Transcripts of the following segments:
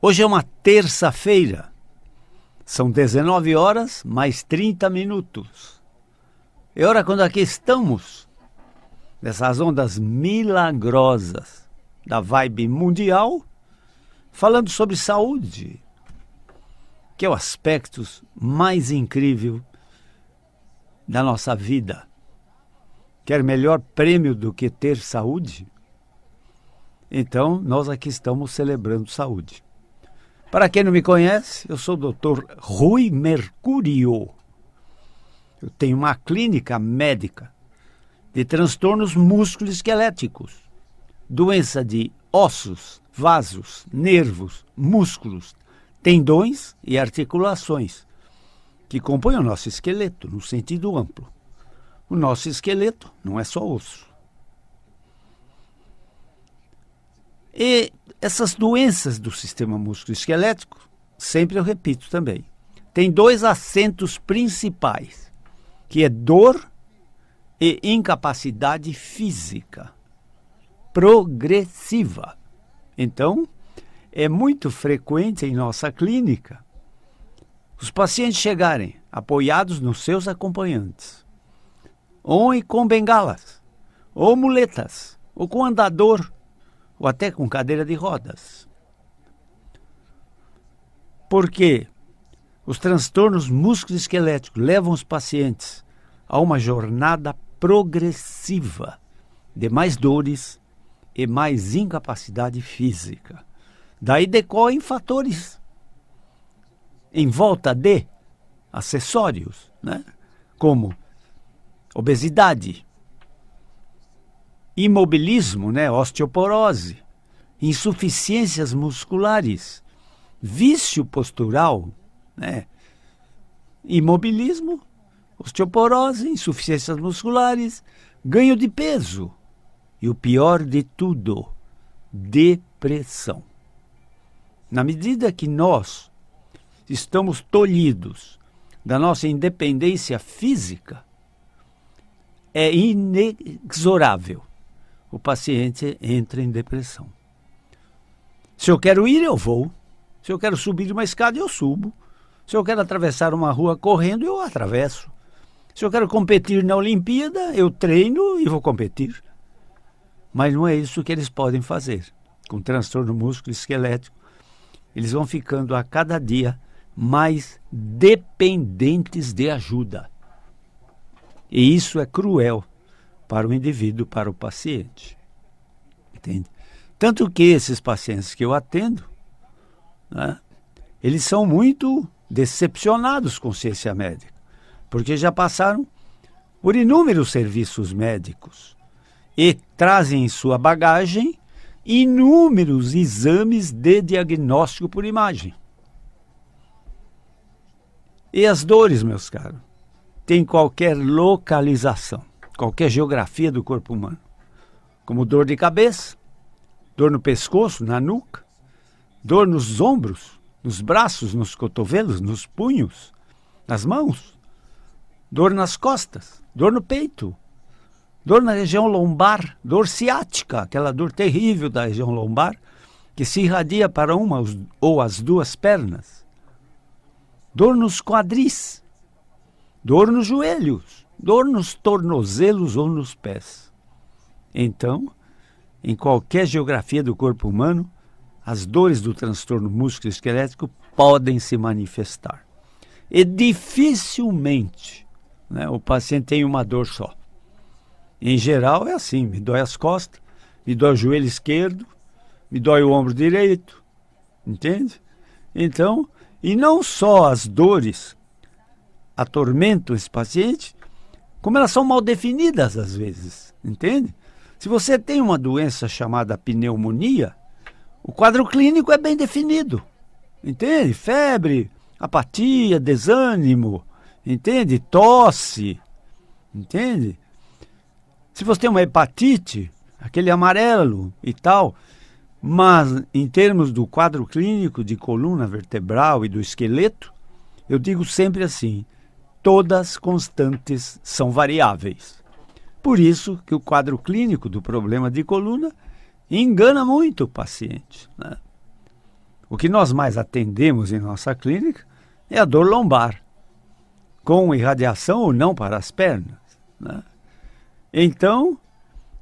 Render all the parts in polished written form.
Hoje é uma terça-feira, são 19 horas mais 30 minutos. É hora quando aqui estamos, nessas ondas milagrosas da vibe mundial, falando sobre saúde, que é o aspecto mais incrível da nossa vida. Quer melhor prêmio do que ter saúde? Então, nós aqui estamos celebrando saúde. Para quem não me conhece, eu sou o Dr. Rui Mercúrio. Eu tenho uma clínica médica de transtornos musculoesqueléticos, doença de ossos, vasos, nervos, músculos, tendões e articulações, que compõem o nosso esqueleto no sentido amplo. O nosso esqueleto não é só osso. E essas doenças do sistema musculoesquelético, sempre eu repito também, tem dois acentos principais, que é dor e incapacidade física progressiva. Então, é muito frequente em nossa clínica os pacientes chegarem apoiados nos seus acompanhantes, ou com bengalas, ou muletas, ou com andador, ou até com cadeira de rodas. Porque os transtornos musculoesqueléticos levam os pacientes a uma jornada progressiva de mais dores e mais incapacidade física. Daí decorrem fatores em volta de acessórios, né? Como obesidade, imobilismo, né? Osteoporose, insuficiências musculares, vício postural, né? Imobilismo, osteoporose, insuficiências musculares, ganho de peso e o pior de tudo, depressão. Na medida que nós estamos tolhidos da nossa independência física, é inexorável. O paciente entra em depressão. Se eu quero ir, eu vou. Se eu quero subir uma escada, eu subo. Se eu quero atravessar uma rua correndo, eu atravesso. Se eu quero competir na Olimpíada, eu treino e vou competir. Mas não é isso que eles podem fazer. Com transtorno musculoesquelético, eles vão ficando a cada dia mais dependentes de ajuda. E isso é cruel para o indivíduo, para o paciente. Entende? Tanto que esses pacientes que eu atendo, né, eles são muito decepcionados com ciência médica, porque já passaram por inúmeros serviços médicos e trazem em sua bagagem inúmeros exames de diagnóstico por imagem. E as dores, meus caros, têm qualquer localização, qualquer geografia do corpo humano, como dor de cabeça, dor no pescoço, na nuca, dor nos ombros, nos braços, nos cotovelos, nos punhos, nas mãos, dor nas costas, dor no peito, dor na região lombar, dor ciática, aquela dor terrível da região lombar, que se irradia para uma ou as duas pernas, dor nos quadris, dor nos joelhos, dor nos tornozelos ou nos pés. Então, em qualquer geografia do corpo humano, as dores do transtorno musculoesquelético podem se manifestar. E dificilmente, né, o paciente tem uma dor só. Em geral é assim, me dói as costas, me dói o joelho esquerdo, me dói o ombro direito, entende? Então, e não só as dores atormentam esse paciente, como elas são mal definidas às vezes, entende? Se você tem uma doença chamada pneumonia, o quadro clínico é bem definido, entende? Febre, apatia, desânimo, entende? Tosse, entende? Se você tem uma hepatite, aquele amarelo e tal, mas em termos do quadro clínico de coluna vertebral e do esqueleto, eu digo sempre assim, todas constantes são variáveis. Por isso que o quadro clínico do problema de coluna engana muito o paciente, né? O que nós mais atendemos em nossa clínica é a dor lombar, com irradiação ou não para as pernas, né? Então,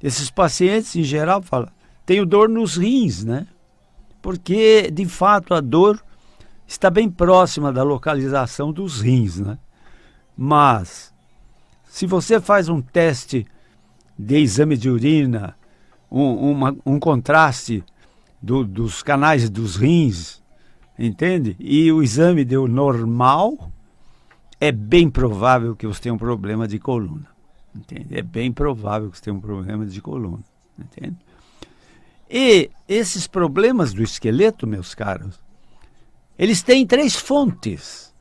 esses pacientes, em geral, falam, tenho dor nos rins, né? Porque, de fato, a dor está bem próxima da localização dos rins, né? Mas, se você faz um teste de exame de urina, um contraste dos canais dos rins, entende? E o exame deu normal, é bem provável que você tenha um problema de coluna, entende? É bem provável que você tenha um problema de coluna, entende? E esses problemas do esqueleto, meus caros, eles têm 3 fontes.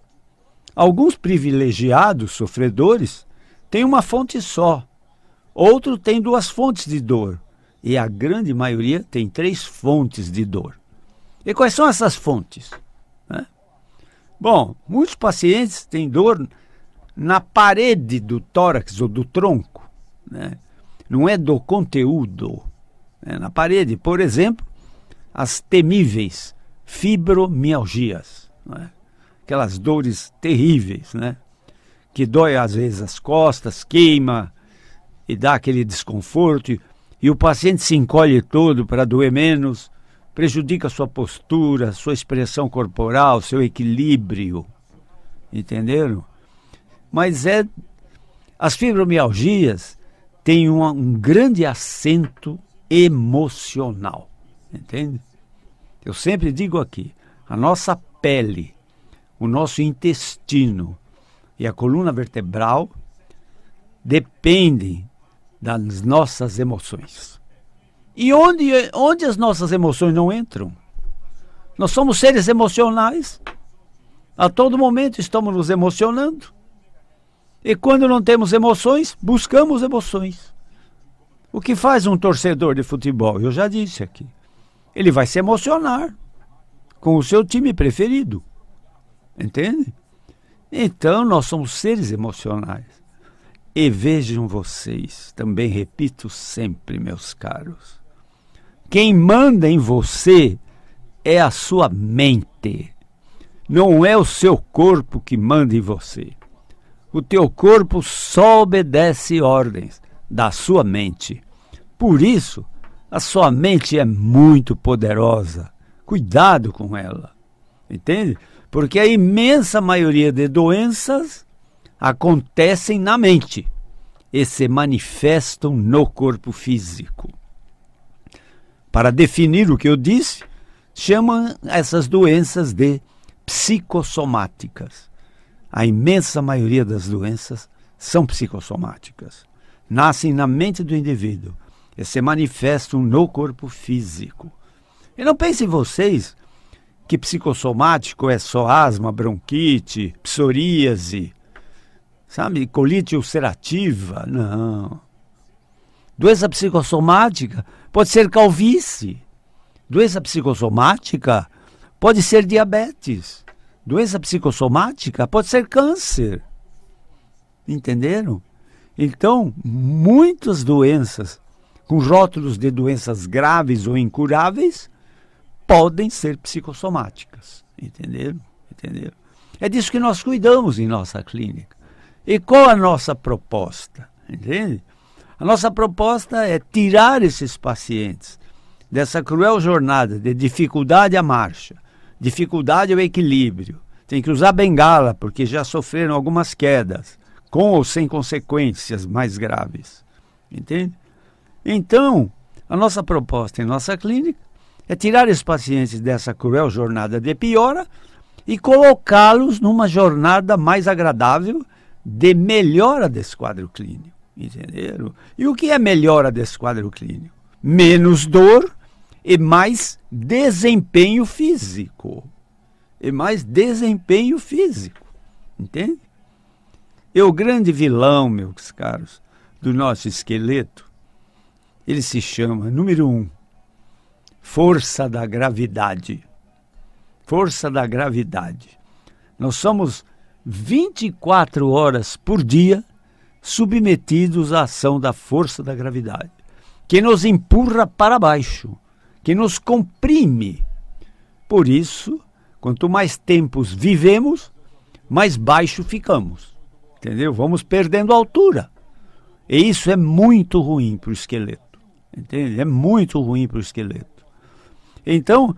Alguns privilegiados sofredores têm uma fonte só. Outro tem 2 fontes de dor. E a grande maioria tem 3 fontes de dor. E quais são essas fontes? Né? Bom, muitos pacientes têm dor na parede do tórax ou do tronco, né? Não é do conteúdo. É na parede, por exemplo, as temíveis fibromialgias, né? Aquelas dores terríveis, né? Que dói às vezes as costas, queima e dá aquele desconforto, e o paciente se encolhe todo para doer menos, prejudica sua postura, sua expressão corporal, seu equilíbrio, entenderam? Mas as fibromialgias têm um grande acento emocional, entende? Eu sempre digo aqui, a nossa pele, o nosso intestino e a coluna vertebral dependem das nossas emoções. E onde as nossas emoções não entram? Nós somos seres emocionais, a todo momento estamos nos emocionando, e quando não temos emoções, buscamos emoções. O que faz um torcedor de futebol? Eu já disse aqui. Ele vai se emocionar com o seu time preferido. Entende? Então, nós somos seres emocionais. E vejam vocês, também repito sempre, meus caros, quem manda em você é a sua mente. Não é o seu corpo que manda em você. O teu corpo só obedece ordens da sua mente. Por isso, a sua mente é muito poderosa. Cuidado com ela. Entende? Porque a imensa maioria de doenças acontecem na mente e se manifestam no corpo físico. Para definir o que eu disse, chamam essas doenças de psicossomáticas. A imensa maioria das doenças são psicossomáticas. Nascem na mente do indivíduo e se manifestam no corpo físico. E não pensem vocês que psicossomático é só asma, bronquite, psoríase, sabe, colite ulcerativa. Não. Doença psicossomática pode ser calvície. Doença psicossomática pode ser diabetes. Doença psicossomática pode ser câncer. Entenderam? Então, muitas doenças com rótulos de doenças graves ou incuráveis podem ser psicossomáticas. Entenderam? Entenderam? É disso que nós cuidamos em nossa clínica. E qual a nossa proposta? Entende? A nossa proposta é tirar esses pacientes dessa cruel jornada de dificuldade à marcha, dificuldade ao equilíbrio. Tem que usar bengala, porque já sofreram algumas quedas, com ou sem consequências mais graves. Entende? Então, a nossa proposta em nossa clínica é tirar esses pacientes dessa cruel jornada de piora e colocá-los numa jornada mais agradável de melhora desse quadro clínico. Entenderam? E o que é melhora desse quadro clínico? Menos dor e mais desempenho físico. E mais desempenho físico. Entende? E o grande vilão, meus caros, do nosso esqueleto, ele se chama, número 1, força da gravidade. Força da gravidade. Nós somos 24 horas por dia submetidos à ação da força da gravidade, que nos empurra para baixo, que nos comprime, Por isso, quanto mais tempos vivemos, mais baixo ficamos. Entendeu? Vamos perdendo altura. E isso é muito ruim para o esqueleto. Entende? É muito ruim para o esqueleto. Então,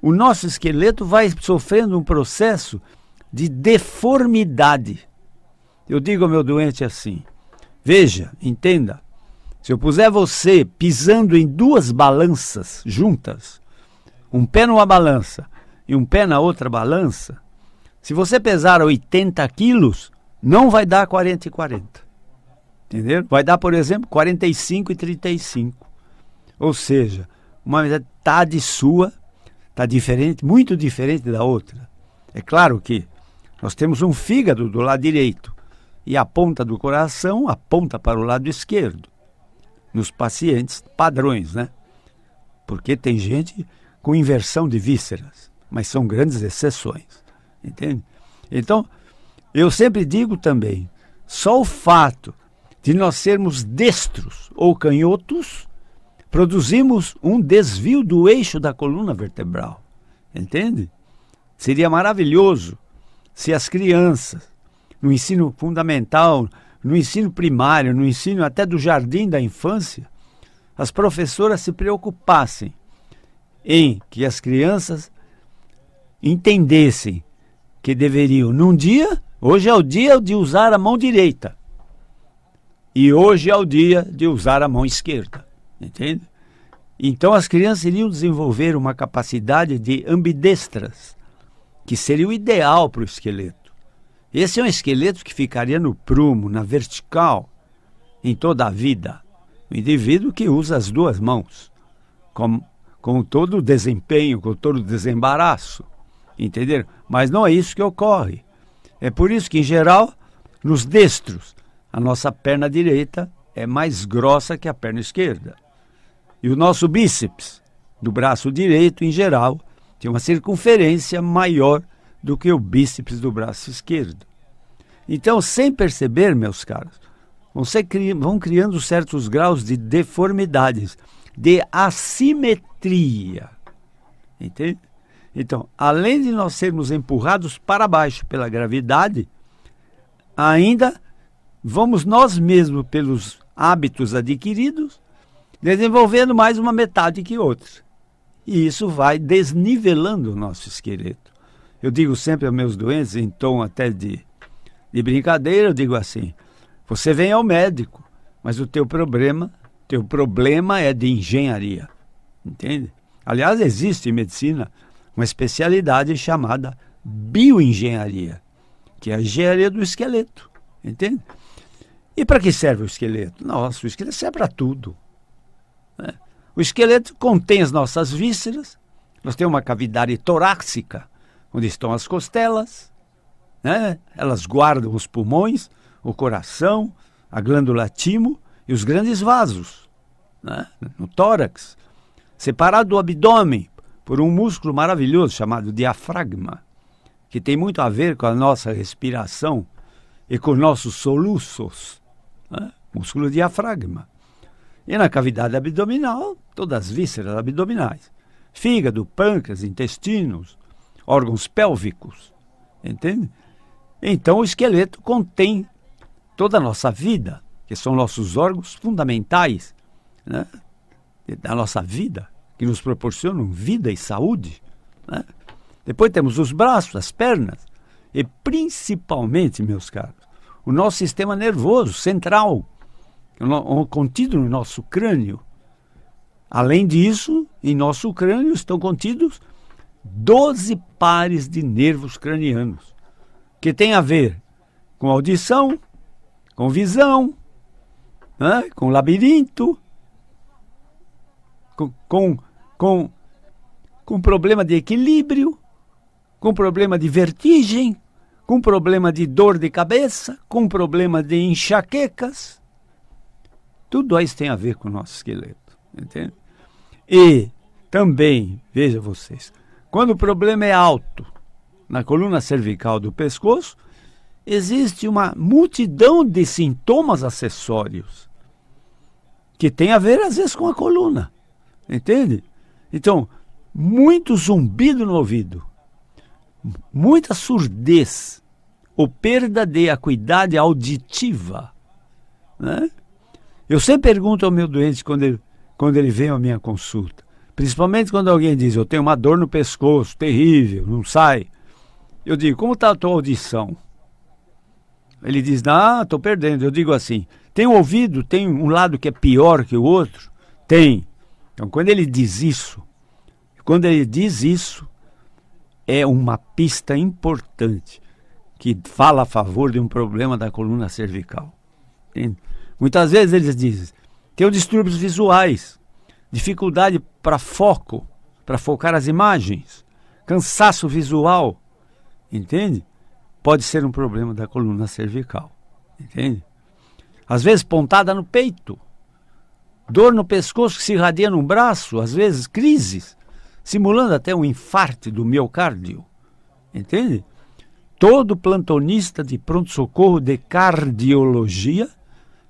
o nosso esqueleto vai sofrendo um processo de deformidade. Eu digo ao meu doente assim: veja, entenda, se eu puser você pisando em duas balanças juntas, um pé numa balança e um pé na outra balança, se você pesar 80 quilos, não vai dar 40 e 40. Entendeu? Vai dar, por exemplo, 45 e 35. Ou seja, uma metade sua está diferente, muito diferente da outra. É claro que nós temos um fígado do lado direito e a ponta do coração aponta para o lado esquerdo. Nos pacientes padrões, né? Porque tem gente com inversão de vísceras, mas são grandes exceções. Entende? Então, eu sempre digo também, só o fato de nós sermos destros ou canhotos, produzimos um desvio do eixo da coluna vertebral. Entende? Seria maravilhoso se as crianças, no ensino fundamental, no ensino primário, no ensino até do jardim da infância, as professoras se preocupassem em que as crianças entendessem que deveriam, num dia, hoje é o dia de usar a mão direita, e hoje é o dia de usar a mão esquerda, entende? Então as crianças iriam desenvolver uma capacidade de ambidestras, que seria o ideal para o esqueleto. Esse é um esqueleto que ficaria no prumo, na vertical, em toda a vida. O indivíduo que usa as duas mãos, com todo o desempenho, com todo o desembaraço, entenderam? Mas não é isso que ocorre. É por isso que, em geral, nos destros, a nossa perna direita é mais grossa que a perna esquerda. E o nosso bíceps, do braço direito, em geral, tem uma circunferência maior do que o bíceps do braço esquerdo. Então, sem perceber, meus caros, vão criando certos graus de deformidades, de assimetria. Entende? Então, além de nós sermos empurrados para baixo pela gravidade, ainda vamos nós mesmos, pelos hábitos adquiridos, desenvolvendo mais uma metade que outra. E isso vai desnivelando o nosso esqueleto. Eu digo sempre aos meus doentes, em tom até de brincadeira, eu digo assim: você vem ao médico, mas o teu problema é de engenharia. Entende? Aliás, existe em medicina uma especialidade chamada bioengenharia, que é a engenharia do esqueleto. Entende? E para que serve o esqueleto? Nossa, o esqueleto serve para tudo. Né? O esqueleto contém as nossas vísceras, nós temos uma cavidade torácica, onde estão as costelas, né? Elas guardam os pulmões, o coração, a glândula timo e os grandes vasos, né? No tórax, separado do abdômen por um músculo maravilhoso chamado diafragma, que tem muito a ver com a nossa respiração e com nossos soluços, né? Músculo diafragma. E na cavidade abdominal, todas as vísceras abdominais, fígado, pâncreas, intestinos, órgãos pélvicos, entende? Então o esqueleto contém toda a nossa vida, que são nossos órgãos fundamentais, né, da nossa vida, que nos proporcionam vida e saúde, né? Depois temos os braços, as pernas e principalmente, meus caros, o nosso sistema nervoso central, contido no nosso crânio. Além disso, em nosso crânio estão contidos 12 pares de nervos cranianos, que tem a ver com audição, com visão, né? Com labirinto, com problema de equilíbrio, com problema de vertigem, com problema de dor de cabeça, com problema de enxaquecas. Tudo isso tem a ver com o nosso esqueleto, entende? E também, veja vocês, quando o problema é alto na coluna cervical do pescoço, existe uma multidão de sintomas acessórios que tem a ver, às vezes, com a coluna, entende? Então, muito zumbido no ouvido, muita surdez ou perda de acuidade auditiva, né? Eu sempre pergunto ao meu doente quando ele vem à minha consulta, principalmente quando alguém diz, eu tenho uma dor no pescoço, terrível, não sai. Eu digo, como está a tua audição? Ele diz, estou perdendo. Eu digo assim, tem um ouvido, tem um lado que é pior que o outro? Tem. Então, quando ele diz isso, é uma pista importante que fala a favor de um problema da coluna cervical. Entende? Muitas vezes eles dizem, tem distúrbios visuais, dificuldade para foco, para focar as imagens, cansaço visual, entende? Pode ser um problema da coluna cervical, entende? Às vezes pontada no peito, dor no pescoço que se irradia no braço, às vezes crises, simulando até um infarto do miocárdio, entende? Todo plantonista de pronto-socorro de cardiologia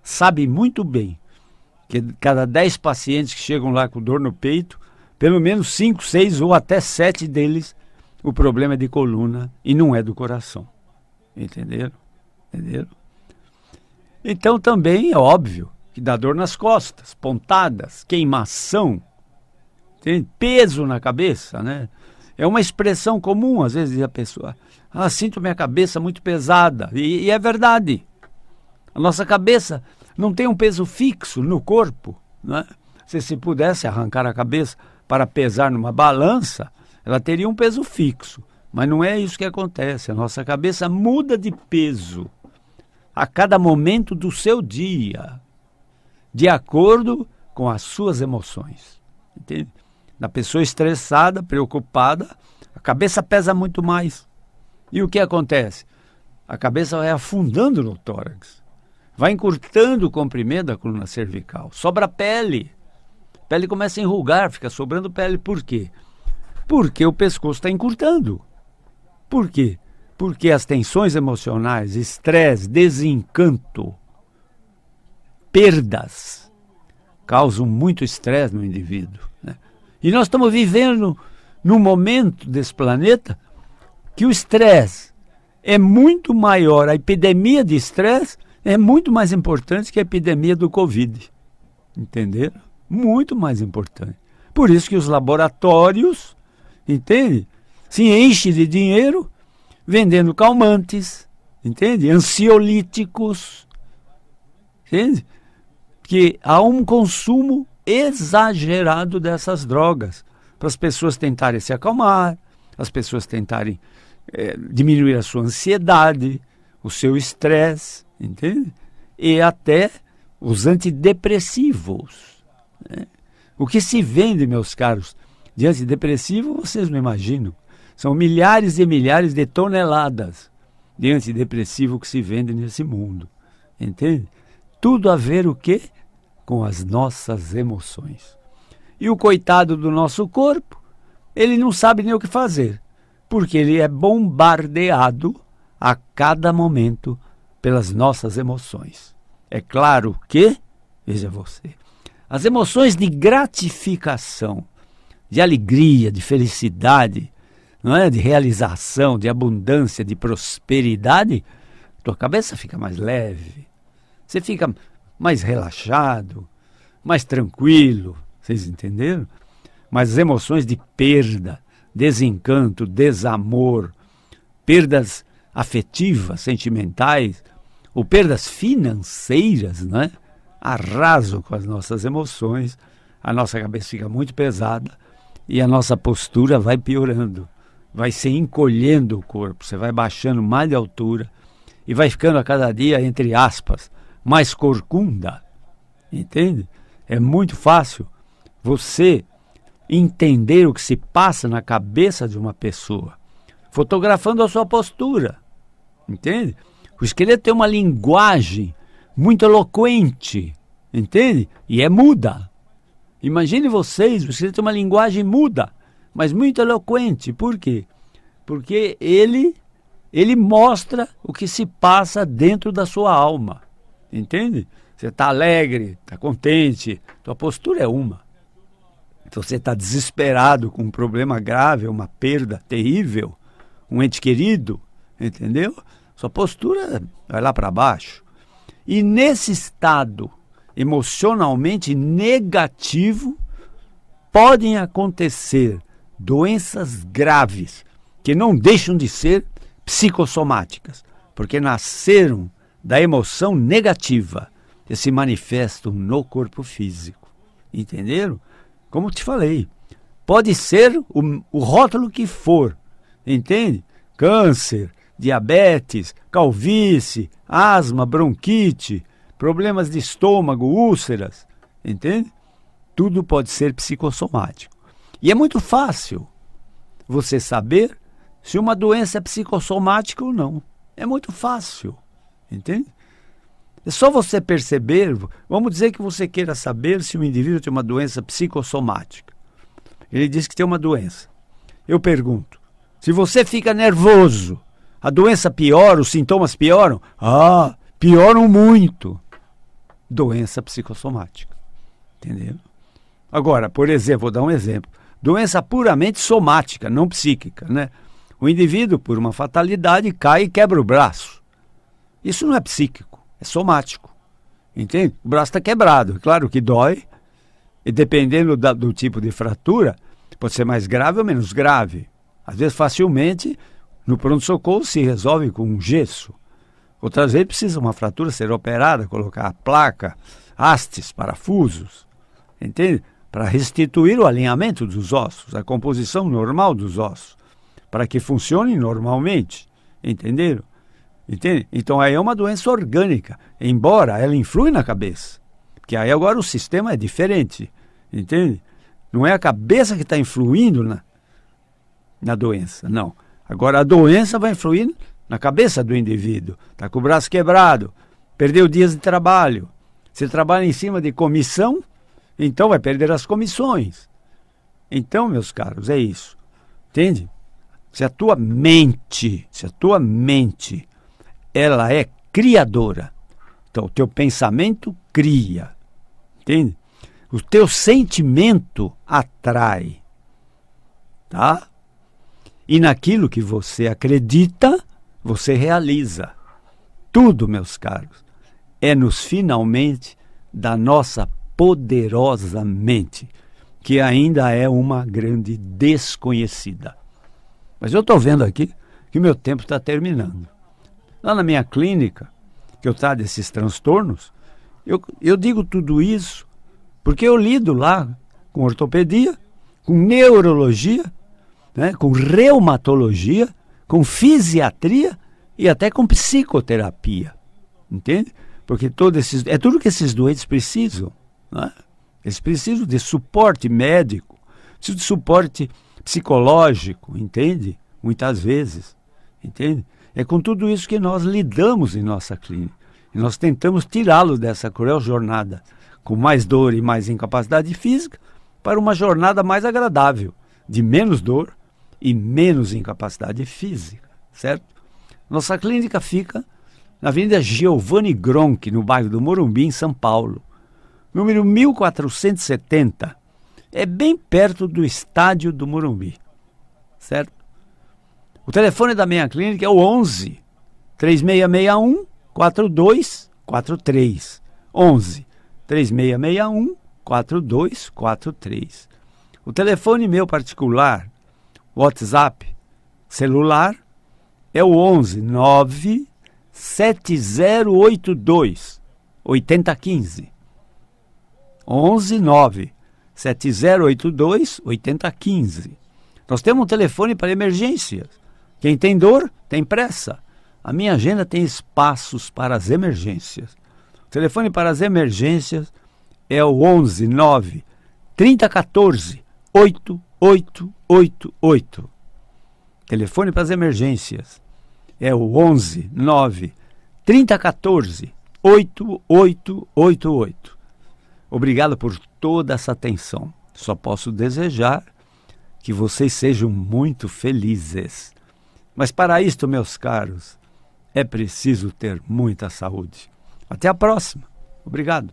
sabe muito bem que cada 10 pacientes que chegam lá com dor no peito, pelo menos 5, 6 ou até 7 deles, o problema é de coluna e não é do coração. Entenderam? Então também é óbvio que dá dor nas costas, pontadas, queimação, entende? Peso na cabeça, né? É uma expressão comum, às vezes, a pessoa, sinto minha cabeça muito pesada. E é verdade. A nossa cabeça não tem um peso fixo no corpo, né? Se pudesse arrancar a cabeça para pesar numa balança, ela teria um peso fixo. Mas não é isso que acontece. A nossa cabeça muda de peso a cada momento do seu dia, de acordo com as suas emoções. Entende? Da pessoa estressada, preocupada, a cabeça pesa muito mais. E o que acontece? A cabeça vai afundando no tórax, vai encurtando o comprimento da coluna cervical, sobra pele. A pele começa a enrugar, fica sobrando pele. Por quê? Porque o pescoço está encurtando. Por quê? Porque as tensões emocionais, estresse, desencanto, perdas, causam muito estresse no indivíduo, né? E nós estamos vivendo num momento desse planeta que o estresse é muito maior, a epidemia de estresse é muito mais importante que a epidemia do Covid. Entenderam? Muito mais importante. Por isso que os laboratórios, entende? Se enchem de dinheiro vendendo calmantes, entende? Ansiolíticos, entende? Que há um consumo exagerado dessas drogas para as pessoas tentarem se acalmar, as pessoas tentarem diminuir a sua ansiedade, o seu estresse, entende? E até os antidepressivos, né? O que se vende, meus caros, de antidepressivo, vocês não imaginam. São milhares e milhares de toneladas de antidepressivo que se vende nesse mundo. Entende? Tudo a ver o quê? Com as nossas emoções. E o coitado do nosso corpo, ele não sabe nem o que fazer, porque ele é bombardeado a cada momento pelas nossas emoções. É claro que, veja você, as emoções de gratificação, de alegria, de felicidade, não é? De realização, de abundância, de prosperidade, tua cabeça fica mais leve, você fica mais relaxado, mais tranquilo, vocês entenderam? Mas as emoções de perda, desencanto, desamor, perdas afetivas, sentimentais, ou perdas financeiras, né? Arrasam com as nossas emoções, a nossa cabeça fica muito pesada e a nossa postura vai piorando, vai se encolhendo o corpo, você vai baixando mais de altura e vai ficando a cada dia, entre aspas, mais corcunda, entende? É muito fácil você entender o que se passa na cabeça de uma pessoa, fotografando a sua postura, entende? O esqueleto tem uma linguagem muito eloquente, entende? E é muda. Imagine vocês, o esqueleto tem uma linguagem muda, mas muito eloquente. Por quê? Porque ele mostra o que se passa dentro da sua alma, entende? Você está alegre, está contente, tua postura é uma. Então você está desesperado com um problema grave, uma perda terrível, um ente querido, entendeu? Sua postura vai lá para baixo. E nesse estado emocionalmente negativo, podem acontecer doenças graves que não deixam de ser psicossomáticas, porque nasceram da emoção negativa que se manifestam no corpo físico. Entenderam? Como te falei, pode ser o rótulo que for, entende? Câncer, diabetes, calvície, asma, bronquite, problemas de estômago, úlceras, entende? Tudo pode ser psicossomático. E é muito fácil você saber se uma doença é psicossomática ou não. É muito fácil, entende? É só você perceber, vamos dizer que você queira saber se o indivíduo tem uma doença psicossomática. Ele diz que tem uma doença. Eu pergunto, se você fica nervoso, a doença piora, os sintomas pioram? Ah, pioram muito. Doença psicossomática, entendeu? Agora, por exemplo, vou dar um exemplo. Doença puramente somática, não psíquica, né? O indivíduo, por uma fatalidade, cai e quebra o braço. Isso não é psíquico, é somático, entende? O braço está quebrado, claro que dói, e dependendo do tipo de fratura, pode ser mais grave ou menos grave. Às vezes, facilmente, no pronto-socorro se resolve com um gesso. Outras vezes precisa uma fratura ser operada, colocar a placa, hastes, parafusos, entende? Para restituir o alinhamento dos ossos, a composição normal dos ossos, para que funcionem normalmente, entenderam? Entende? Então aí é uma doença orgânica, embora ela influi na cabeça, porque aí agora o sistema é diferente, entende? Não é a cabeça que está influindo na doença, não. Agora a doença vai influir na cabeça do indivíduo. Está com o braço quebrado, perdeu dias de trabalho. Se trabalha em cima de comissão, então vai perder as comissões. Então, meus caros, é isso. Entende? Se a tua mente, ela é criadora, então o teu pensamento cria. Entende? O teu sentimento atrai. Tá? E naquilo que você acredita, você realiza. Tudo, meus caros, é nos finalmente da nossa poderosa mente, que ainda é uma grande desconhecida. Mas eu estou vendo aqui que o meu tempo está terminando. Lá na minha clínica, que eu trato desses transtornos, eu digo tudo isso porque eu lido lá com ortopedia, com neurologia, né, com reumatologia, com fisiatria e até com psicoterapia. Entende? Porque é tudo que esses doentes precisam. Né? Eles precisam de suporte médico, precisam de suporte psicológico, entende? Muitas vezes, entende? É com tudo isso que nós lidamos em nossa clínica. E nós tentamos tirá-lo dessa cruel jornada, com mais dor e mais incapacidade física, para uma jornada mais agradável, de menos dor e menos incapacidade física, certo? Nossa clínica fica na Avenida Giovanni Gronchi, no bairro do Morumbi, em São Paulo. Número 1470. É bem perto do estádio do Morumbi, certo? O telefone da minha clínica é o 11 3661 4243. 11 3661 4243. O telefone meu particular, WhatsApp, celular, é o 11 9 7082 8015. 11 9 7082 8015. Nós temos um telefone para emergências. Quem tem dor, tem pressa. A minha agenda tem espaços para as emergências. O telefone para as emergências é o 11 9 3014 8888. Telefone para as emergências é o 11 9 3014 8888. Obrigado por toda essa atenção. Só posso desejar que vocês sejam muito felizes. Mas para isto, meus caros, é preciso ter muita saúde. Até a próxima. Obrigado.